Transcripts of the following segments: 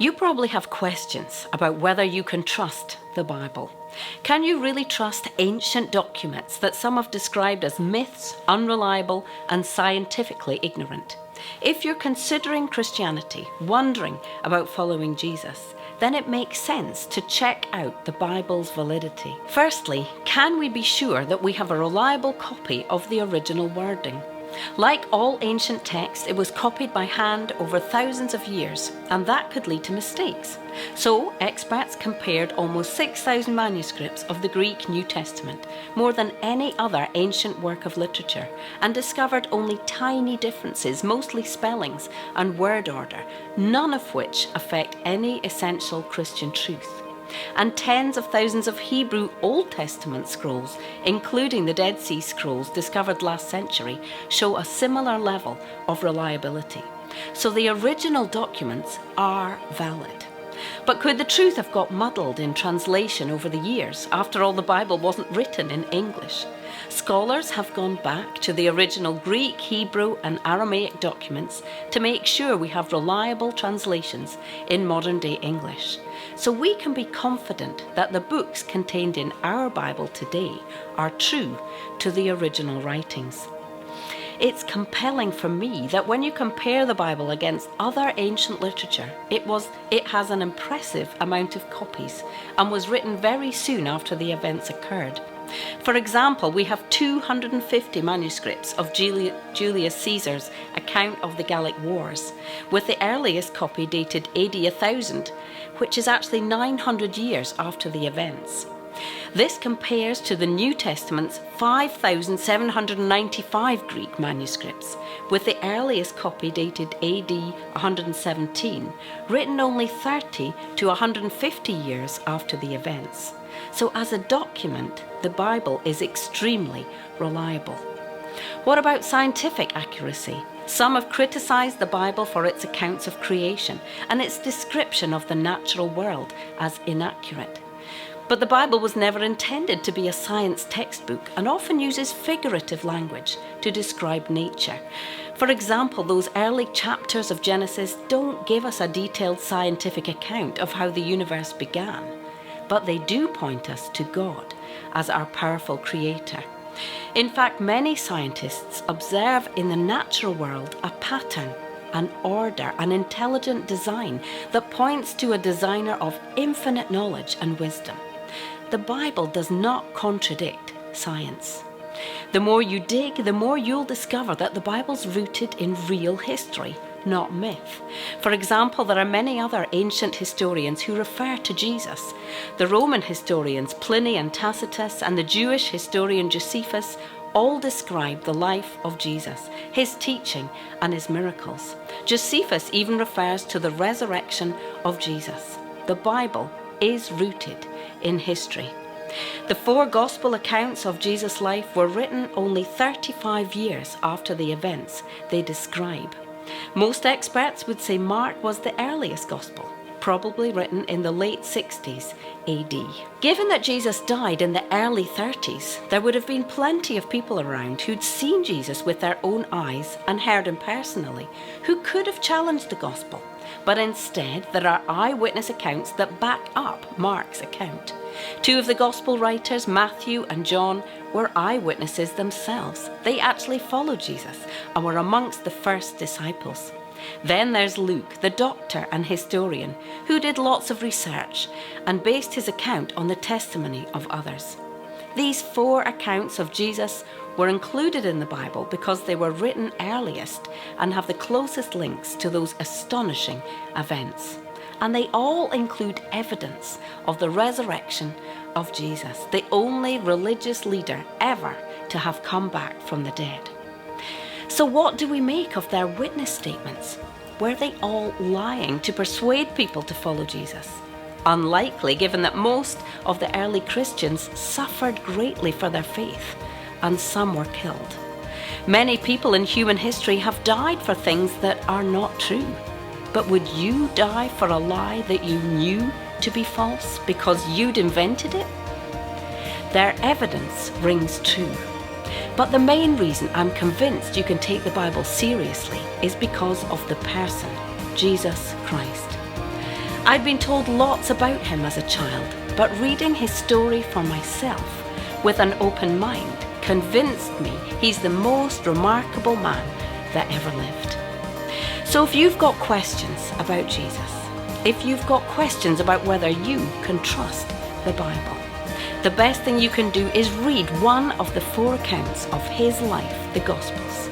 You probably have questions about whether you can trust the Bible. Can you really trust ancient documents that some have described as myths, unreliable, and scientifically ignorant? If you're considering Christianity, wondering about following Jesus, then it makes sense to check out the Bible's validity. Firstly, can we be sure that we have a reliable copy of the original wording? Like all ancient texts, it was copied by hand over thousands of years, and that could lead to mistakes. So, experts compared almost 6,000 manuscripts of the Greek New Testament, more than any other ancient work of literature, and discovered only tiny differences, mostly spellings and word order, none of which affect any essential Christian truth. And tens of thousands of Hebrew Old Testament scrolls, including the Dead Sea Scrolls discovered last century, show a similar level of reliability. So the original documents are valid. But could the truth have got muddled in translation over the years? After all, the Bible wasn't written in English. Scholars have gone back to the original Greek, Hebrew, and Aramaic documents to make sure we have reliable translations in modern-day English. So we can be confident that the books contained in our Bible today are true to the original writings. It's compelling for me that when you compare the Bible against other ancient literature, it has an impressive amount of copies and was written very soon after the events occurred. For example, we have 250 manuscripts of Julius Caesar's account of the Gallic Wars, with the earliest copy dated AD 1000, which is actually 900 years after the events. This compares to the New Testament's 5,795 Greek manuscripts, with the earliest copy dated AD 117, written only 30 to 150 years after the events. So as a document, the Bible is extremely reliable. What about scientific accuracy? Some have criticised the Bible for its accounts of creation and its description of the natural world as inaccurate. But the Bible was never intended to be a science textbook and often uses figurative language to describe nature. For example, those early chapters of Genesis don't give us a detailed scientific account of how the universe began, but they do point us to God as our powerful creator. In fact, many scientists observe in the natural world a pattern, an order, an intelligent design that points to a designer of infinite knowledge and wisdom. The Bible does not contradict science. The more you dig, the more you'll discover that the Bible's rooted in real history, not myth. For example, there are many other ancient historians who refer to Jesus. The Roman historians Pliny and Tacitus and the Jewish historian Josephus all describe the life of Jesus, his teaching and his miracles. Josephus even refers to the resurrection of Jesus. The Bible is rooted in history. The 4 gospel accounts of Jesus' life were written only 35 years after the events they describe. Most experts would say Mark was the earliest gospel, probably written in the late 60s AD. Given that Jesus died in the early 30s, there would have been plenty of people around who'd seen Jesus with their own eyes and heard him personally, who could have challenged the gospel. But instead, there are eyewitness accounts that back up Mark's account. 2 of the gospel writers, Matthew and John, were eyewitnesses themselves. They actually followed Jesus and were amongst the first disciples. Then there's Luke, the doctor and historian, who did lots of research and based his account on the testimony of others. These 4 accounts of Jesus were included in the Bible because they were written earliest and have the closest links to those astonishing events. And they all include evidence of the resurrection of Jesus, the only religious leader ever to have come back from the dead. So what do we make of their witness statements? Were they all lying to persuade people to follow Jesus? Unlikely, given that most of the early Christians suffered greatly for their faith, and some were killed. Many people in human history have died for things that are not true. But would you die for a lie that you knew to be false because you'd invented it? Their evidence rings true. But the main reason I'm convinced you can take the Bible seriously is because of the person, Jesus Christ. I'd been told lots about him as a child, but reading his story for myself with an open mind convinced me he's the most remarkable man that ever lived. So if you've got questions about Jesus, if you've got questions about whether you can trust the Bible, the best thing you can do is read one of the 4 accounts of his life, the Gospels.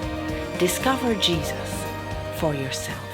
Discover Jesus for yourself.